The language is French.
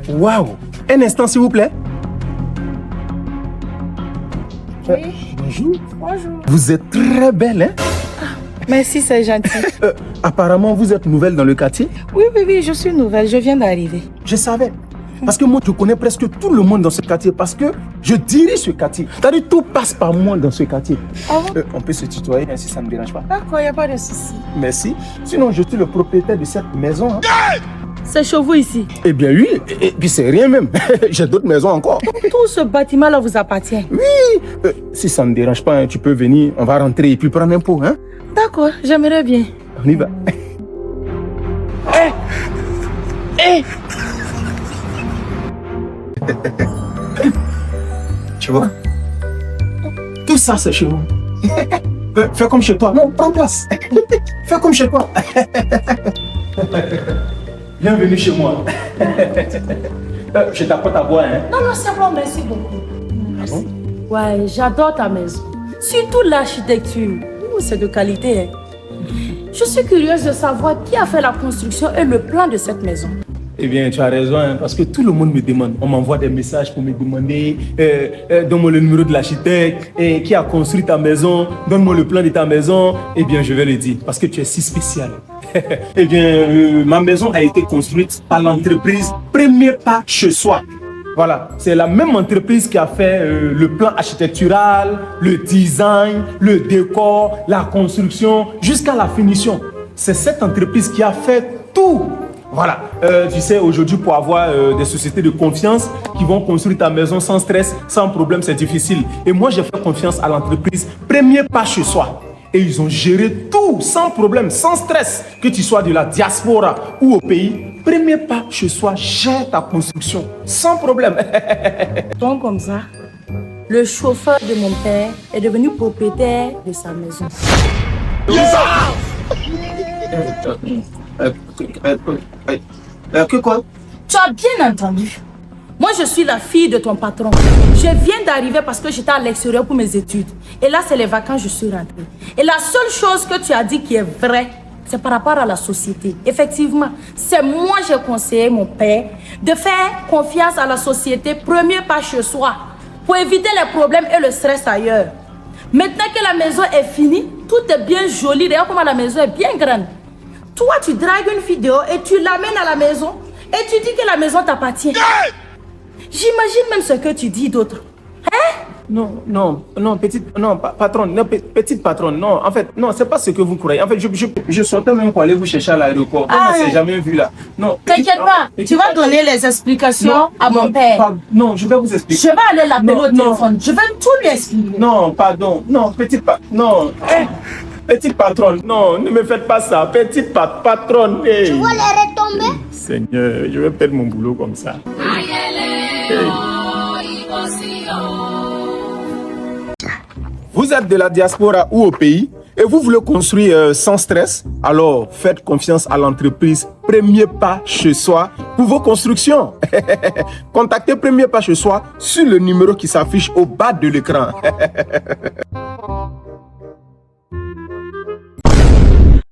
Waouh! Un instant, s'il vous plaît. Bonjour. Bonjour. Vous êtes très belle, hein? Merci, c'est gentil. Apparemment, vous êtes nouvelle dans le quartier. Oui, je suis nouvelle, je viens d'arriver. Je savais. Parce que moi, je connais presque tout le monde dans ce quartier. Parce que je dirige ce quartier. C'est-à-dire, tout passe par moi dans ce quartier. Ah bon? On peut se tutoyer, hein, si ça ne me dérange pas. D'accord, il n'y a pas de souci. Merci. Sinon, je suis le propriétaire de cette maison. Hein. C'est chez vous ici? Eh bien, oui. Et puis, c'est rien même. J'ai d'autres maisons encore. Tout ce bâtiment-là vous appartient? Oui. Si ça ne me dérange pas, hein, tu peux venir. On va rentrer et puis prendre un pot. Hein? D'accord, j'aimerais bien. On y va. Tu vois? Tout ça, c'est chez vous. Fais comme chez toi. Non, prends place. Fais comme chez toi. Bienvenue chez moi. Je t'apporte à boire. Hein? Non, c'est bon, merci beaucoup. Merci. Ah bon? Ouais, j'adore ta maison. Surtout l'architecture. C'est de qualité. Hein. Je suis curieuse de savoir qui a fait la construction et le plan de cette maison. Eh bien, tu as raison, hein, parce que tout le monde me demande. On m'envoie des messages pour me demander donne-moi le numéro de l'architecte, qui a construit ta maison, donne-moi le plan de ta maison. Eh bien, je vais le dire, parce que tu es si spécial. Eh bien, ma maison a été construite par l'entreprise Premier Pas Chez Soi. Voilà, c'est la même entreprise qui a fait le plan architectural, le design, le décor, la construction, jusqu'à la finition. C'est cette entreprise qui a fait tout. Voilà, tu sais, aujourd'hui, pour avoir des sociétés de confiance qui vont construire ta maison sans stress, sans problème, c'est difficile. Et moi, j'ai fait confiance à l'entreprise Premier Pas Chez Soi. Et ils ont géré tout sans problème, sans stress. Que tu sois de la diaspora ou au pays, Premier Pas Chez Soi gère ta construction sans problème. Donc comme ça, le chauffeur de mon père est devenu propriétaire de sa maison. Que quoi? Tu as bien entendu. Moi, je suis la fille de ton patron. Je viens d'arriver parce que j'étais à l'extérieur pour mes études. Et là, c'est les vacances, je suis rentrée. Et la seule chose que tu as dit qui est vraie, c'est par rapport à la société. Effectivement, c'est moi qui ai conseillé mon père de faire confiance à la société Premier Pas Chez Soi pour éviter les problèmes et le stress ailleurs. Maintenant que la maison est finie, tout est bien joli. Regarde comment la maison est bien grande. Toi, tu dragues une fille dehors et tu l'amènes à la maison et tu dis que la maison t'appartient. J'imagine même ce que tu dis d'autre. Hein? Non, patronne, petite patronne, non, en fait, non, c'est pas ce que vous croyez. En fait, je sortais même pour aller vous chercher à l'aéroport. On ne s'est jamais vu là. Non. T'inquiète pas, tu vas donner les explications à mon père. Non, je vais vous expliquer. Je vais aller l'appeler au téléphone. Je vais tout lui expliquer. Non, pardon, non, non. Petite patronne, non, ne me faites pas ça. Petite patronne. Hey. Tu vois les retombées? Seigneur, je vais perdre mon boulot comme ça. Hey. Vous êtes de la diaspora ou au pays et vous voulez construire sans stress, alors faites confiance à l'entreprise Premier Pas Chez Soi pour vos constructions. Contactez Premier Pas Chez Soi sur le numéro qui s'affiche au bas de l'écran.